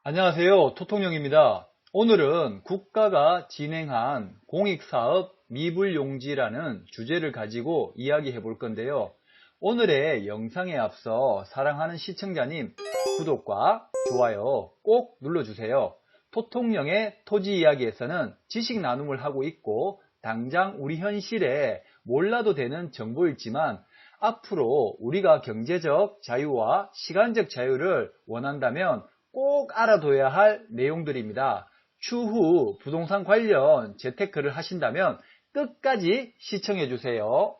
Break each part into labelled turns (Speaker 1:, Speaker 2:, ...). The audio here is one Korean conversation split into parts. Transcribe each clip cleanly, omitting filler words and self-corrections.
Speaker 1: 안녕하세요. 토통령입니다. 오늘은 국가가 진행한 공익사업 미불용지라는 주제를 가지고 이야기해 볼 건데요. 오늘의 영상에 앞서 사랑하는 시청자님 구독과 좋아요 꼭 눌러주세요. 토통령의 토지 이야기에서는 지식 나눔을 하고 있고 당장 우리 현실에 몰라도 되는 정보이지만 앞으로 우리가 경제적 자유와 시간적 자유를 원한다면 꼭 알아둬야 할 내용들입니다. 추후 부동산 관련 재테크를 하신다면 끝까지 시청해 주세요.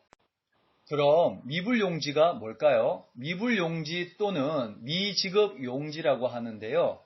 Speaker 1: 그럼 미불용지가 뭘까요? 미불용지 또는 미지급용지라고 하는데요.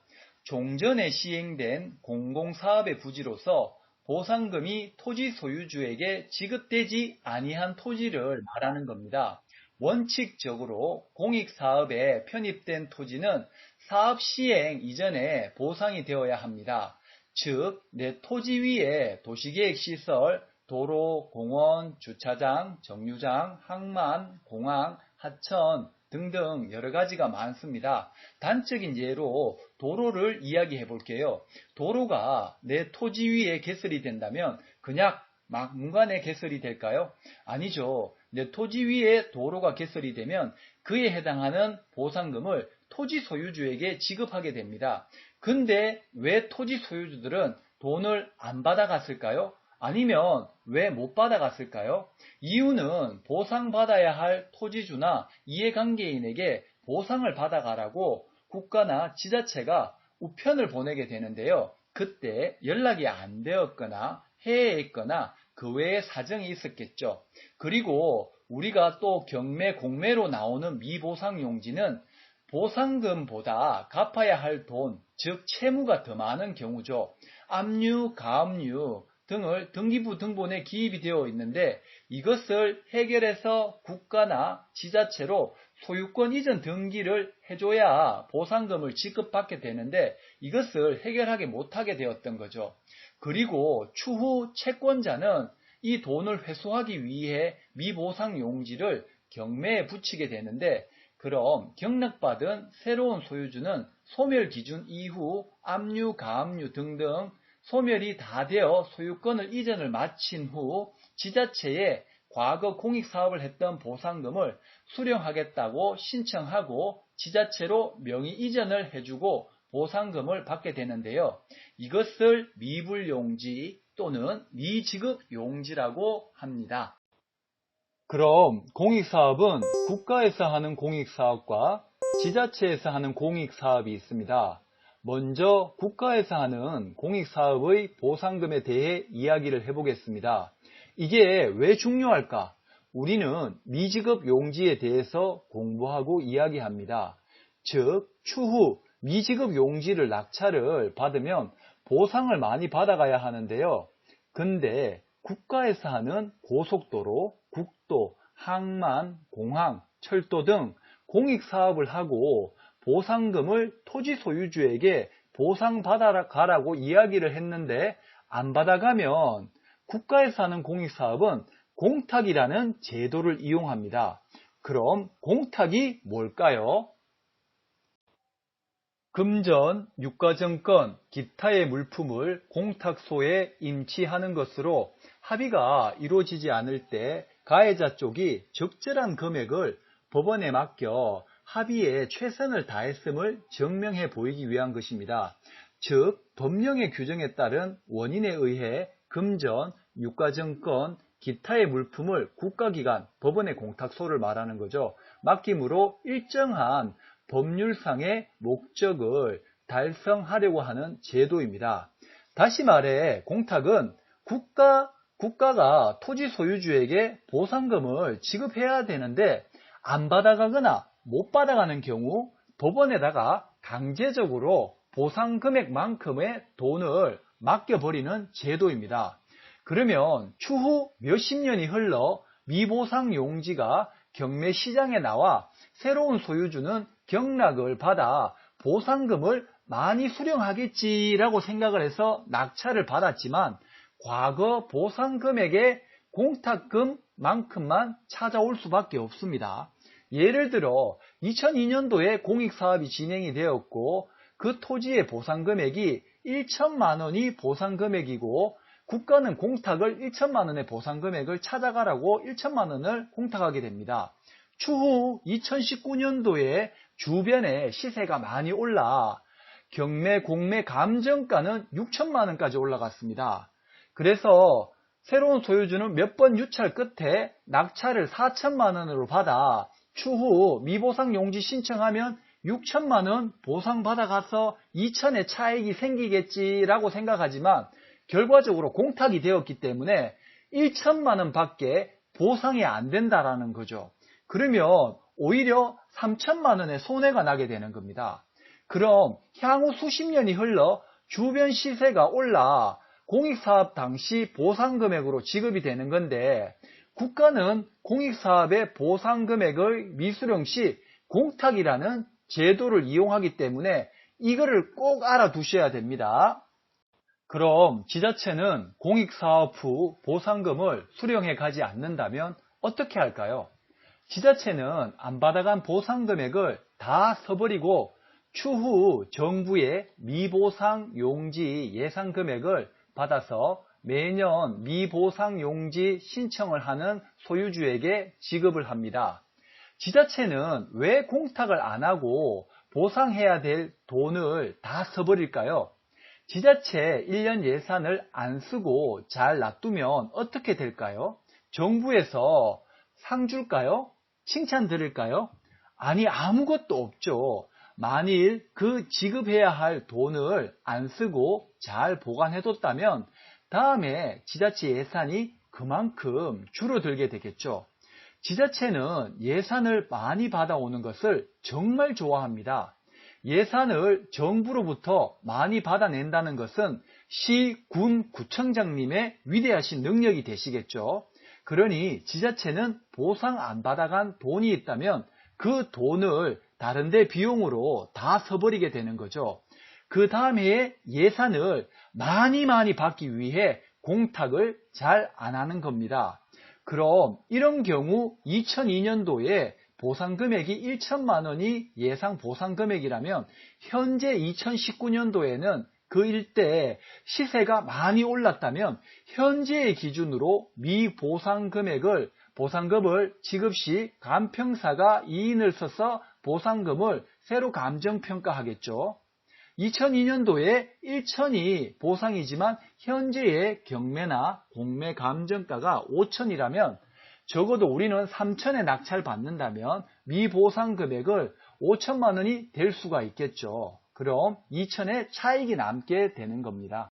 Speaker 1: 종전에 시행된 공공사업의 부지로서 보상금이 토지 소유주에게 지급되지 아니한 토지를 말하는 겁니다. 원칙적으로 공익사업에 편입된 토지는 사업 시행 이전에 보상이 되어야 합니다. 즉, 내 토지 위에 도시계획시설, 도로, 공원, 주차장, 정류장, 항만, 공항, 하천 등등 여러 가지가 많습니다. 단적인 예로 도로를 이야기해 볼게요. 도로가 내 토지 위에 개설이 된다면 그냥 막무가내 개설이 될까요? 아니죠. 내 토지 위에 도로가 개설이 되면 그에 해당하는 보상금을 토지 소유주에게 지급하게 됩니다. 근데 왜 토지 소유주들은 돈을 안 받아갔을까요? 아니면 왜 못 받아갔을까요? 이유는 보상받아야 할 토지주나 이해관계인에게 보상을 받아가라고 국가나 지자체가 우편을 보내게 되는데요. 그때 연락이 안 되었거나 해외했거나 그 외의 사정이 있었겠죠. 그리고 우리가 또 경매, 공매로 나오는 미보상용지는 보상금보다 갚아야 할 돈, 즉 채무가 더 많은 경우죠. 압류, 가압류 등을 등기부 등본에 기입이 되어 있는데 이것을 해결해서 국가나 지자체로 소유권 이전 등기를 해줘야 보상금을 지급받게 되는데 이것을 해결하게 못하게 되었던 거죠. 그리고 추후 채권자는 이 돈을 회수하기 위해 미보상 용지를 경매에 붙이게 되는데 그럼 경락받은 새로운 소유주는 소멸 기준 이후 압류, 가압류 등등 소멸이 다 되어 소유권을 이전을 마친 후 지자체에 과거 공익사업을 했던 보상금을 수령하겠다고 신청하고 지자체로 명의 이전을 해주고 보상금을 받게 되는데요. 이것을 미불용지 또는 미지급용지라고 합니다. 그럼 공익사업은 국가에서 하는 공익사업과 지자체에서 하는 공익사업이 있습니다. 먼저 국가에서 하는 공익사업의 보상금에 대해 이야기를 해보겠습니다. 이게 왜 중요할까? 우리는 미지급 용지에 대해서 공부하고 이야기합니다. 즉, 추후 미지급 용지를 낙찰을 받으면 보상을 많이 받아가야 하는데요. 근데 국가에서 하는 고속도로, 국도, 항만, 공항, 철도 등 공익사업을 하고 보상금을 토지 소유주에게 보상받아 가라고 이야기를 했는데 안 받아가면 국가에서 하는 공익사업은 공탁이라는 제도를 이용합니다. 그럼 공탁이 뭘까요? 금전, 유가증권, 기타의 물품을 공탁소에 임치하는 것으로 합의가 이루어지지 않을 때 가해자 쪽이 적절한 금액을 법원에 맡겨 합의에 최선을 다했음을 증명해 보이기 위한 것입니다. 즉, 법령의 규정에 따른 원인에 의해 금전, 유가증권, 기타의 물품을 국가기관, 법원의 공탁소를 말하는 거죠. 맡김으로 일정한 법률상의 목적을 달성하려고 하는 제도입니다. 다시 말해 공탁은 국가가 토지 소유주에게 보상금을 지급해야 되는데 안 받아가거나 못 받아가는 경우 법원에다가 강제적으로 보상 금액만큼의 돈을 맡겨버리는 제도입니다. 그러면 추후 몇십 년이 흘러 미보상 용지가 경매 시장에 나와 새로운 소유주는 경락을 받아 보상금을 많이 수령하겠지라고 생각을 해서 낙찰을 받았지만 과거 보상금액의 공탁금만큼만 찾아올 수밖에 없습니다. 예를 들어 2002년도에 공익사업이 진행이 되었고 그 토지의 보상금액이 1천만 원이 보상금액이고 국가는 공탁을 1천만 원의 보상금액을 찾아가라고 1천만 원을 공탁하게 됩니다. 추후 2019년도에 주변에 시세가 많이 올라 경매, 공매, 감정가는 6천만 원까지 올라갔습니다. 그래서 새로운 소유주는 몇 번 유찰 끝에 낙찰을 4천만 원으로 받아 추후 미보상 용지 신청하면 6천만 원 보상받아가서 2천의 차익이 생기겠지라고 생각하지만 결과적으로 공탁이 되었기 때문에 1천만 원 밖에 보상이 안 된다라는 거죠. 그러면 오히려 3천만 원의 손해가 나게 되는 겁니다. 그럼 향후 수십 년이 흘러 주변 시세가 올라 공익사업 당시 보상금액으로 지급이 되는 건데 국가는 공익사업의 보상금액을 미수령 시 공탁이라는 제도를 이용하기 때문에 이거를 꼭 알아두셔야 됩니다. 그럼 지자체는 공익사업 후 보상금을 수령해 가지 않는다면 어떻게 할까요? 지자체는 안 받아간 보상금액을 다 써버리고 추후 정부의 미보상 용지 예상 금액을 받아서 매년 미보상 용지 신청을 하는 소유주에게 지급을 합니다. 지자체는 왜 공탁을 안 하고 보상해야 될 돈을 다 써버릴까요? 지자체 1년 예산을 안 쓰고 잘 놔두면 어떻게 될까요? 정부에서 상 줄까요? 칭찬 드릴까요? 아니, 아무것도 없죠. 만일 그 지급해야 할 돈을 안 쓰고 잘 보관해뒀다면 다음에 지자체 예산이 그만큼 줄어들게 되겠죠. 지자체는 예산을 많이 받아오는 것을 정말 좋아합니다. 예산을 정부로부터 많이 받아낸다는 것은 시, 군, 구청장님의 위대하신 능력이 되시겠죠. 그러니 지자체는 보상 안 받아간 돈이 있다면 그 돈을 다른 데 비용으로 다 써버리게 되는 거죠. 그 다음 해에 예산을 많이 받기 위해 공탁을 잘 안 하는 겁니다. 그럼 이런 경우 2002년도에 보상금액이 1천만 원이 예상 보상금액이라면 현재 2019년도에는 그 일대 시세가 많이 올랐다면 현재의 기준으로 미보상금을 지급 시 감평사가 이인을 써서 보상금을 새로 감정평가하겠죠. 2002년도에 1천이 보상이지만 현재의 경매나 공매 감정가가 5천이라면 적어도 우리는 3천에 낙찰 받는다면 미보상 금액을 5천만 원이 될 수가 있겠죠. 그럼 2천의 차익이 남게 되는 겁니다.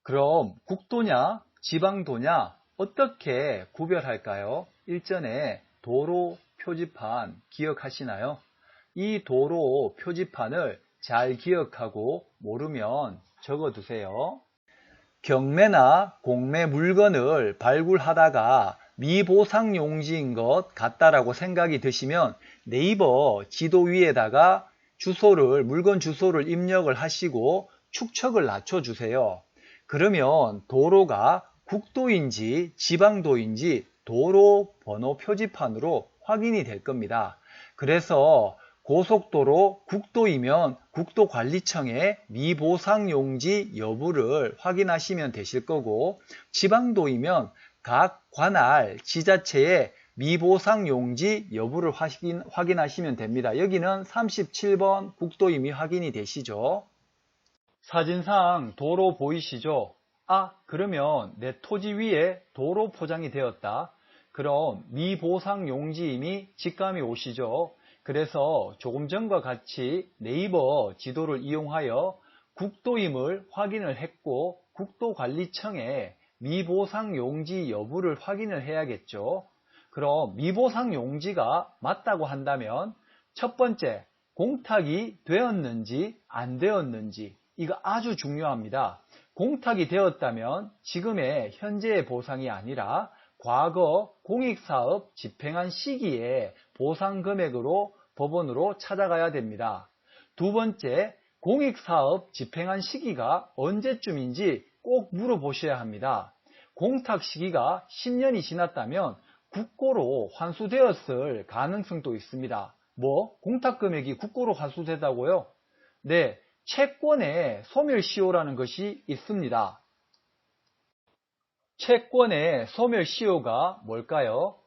Speaker 1: 그럼 국도냐 지방도냐 어떻게 구별할까요? 일전에 도로 표지판 기억하시나요? 이 도로 표지판을 잘 기억하고 모르면 적어두세요. 경매나 공매 물건을 발굴하다가 미보상 용지인 것 같다라고 생각이 드시면 네이버 지도 위에다가 물건 주소를 입력을 하시고 축척을 낮춰주세요. 그러면 도로가 국도인지 지방도인지 도로 번호 표지판으로 확인이 될 겁니다. 그래서 고속도로 국도이면 국도관리청의 미보상 용지 여부를 확인하시면 되실 거고 지방도이면 각 관할 지자체의 미보상 용지 여부를 확인하시면 됩니다. 여기는 37번 국도 이미 확인이 되시죠? 사진상 도로 보이시죠? 그러면 내 토지 위에 도로 포장이 되었다. 그럼 미보상 용지임이 직감이 오시죠? 그래서 조금 전과 같이 네이버 지도를 이용하여 국도임을 확인을 했고 국도관리청에 미보상 용지 여부를 확인을 해야겠죠. 그럼 미보상 용지가 맞다고 한다면 첫 번째, 공탁이 되었는지 안 되었는지 이거 아주 중요합니다. 공탁이 되었다면 지금의 현재의 보상이 아니라 과거 공익사업 집행한 시기에 보상 금액으로 법원으로 찾아가야 됩니다. 두 번째, 공익사업 집행한 시기가 언제쯤인지 꼭 물어보셔야 합니다. 공탁 시기가 10년이 지났다면 국고로 환수되었을 가능성도 있습니다. 공탁 금액이 국고로 환수되다고요? 네, 채권의 소멸시효라는 것이 있습니다. 채권의 소멸시효가 뭘까요?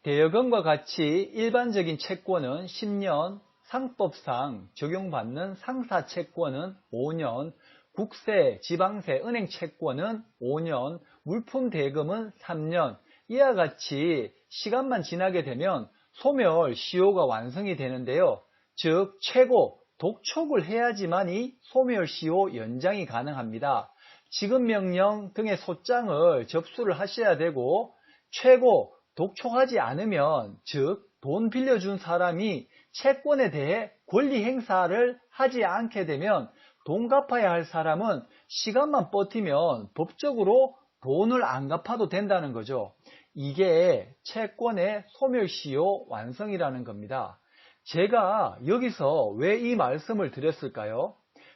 Speaker 1: 대여금과 같이 일반적인 채권은 10년, 상법상 적용받는 상사채권은 5년, 국세, 지방세, 은행 채권은 5년, 물품 대금은 3년, 이와 같이 시간만 지나게 되면 소멸시효가 완성이 되는데요. 즉 최고, 독촉을 해야지만이 소멸시효 연장이 가능합니다. 지급명령 등의 소장을 접수를 하셔야 되고, 최고, 독촉하지 않으면, 즉 돈 빌려준 사람이 채권에 대해 권리 행사를 하지 않게 되면 돈 갚아야 할 사람은 시간만 버티면 법적으로 돈을 안 갚아도 된다는 거죠. 이게 채권의 소멸시효 완성이라는 겁니다. 제가 여기서 왜 이 말씀을 드렸을까요?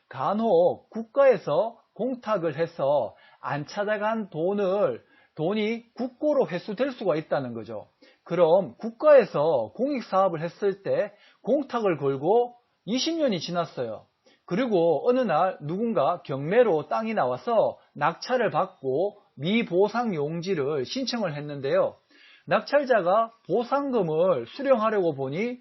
Speaker 1: 간혹 국가에서 공탁을 해서 안 찾아간 돈이 국고로 회수될 수가 있다는 거죠. 그럼 국가에서 공익사업을 했을 때 공탁을 걸고 20년이 지났어요. 그리고 어느 날 누군가 경매로 땅이 나와서 낙찰을 받고 미보상용지를 신청을 했는데요. 낙찰자가 보상금을 수령하려고 보니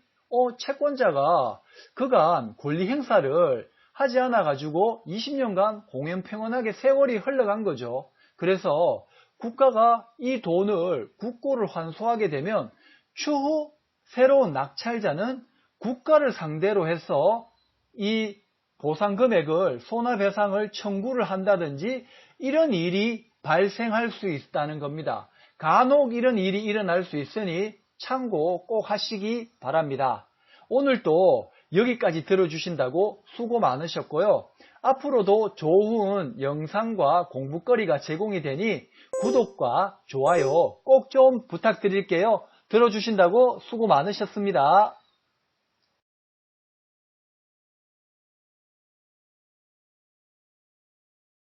Speaker 1: 채권자가 그간 권리 행사를 하지 않아 가지고 20년간 공연평온하게 세월이 흘러간 거죠. 그래서 국가가 이 돈을 국고를 환수하게 되면 추후 새로운 낙찰자는 국가를 상대로 해서 이 보상금액을 손해배상을 청구를 한다든지 이런 일이 발생할 수 있다는 겁니다. 간혹 이런 일이 일어날 수 있으니 참고 꼭 하시기 바랍니다. 오늘도 여기까지 들어주신다고 수고 많으셨고요. 앞으로도 좋은 영상과 공부거리가 제공이 되니 구독과 좋아요 꼭 좀 부탁드릴게요. 들어주신다고 수고 많으셨습니다.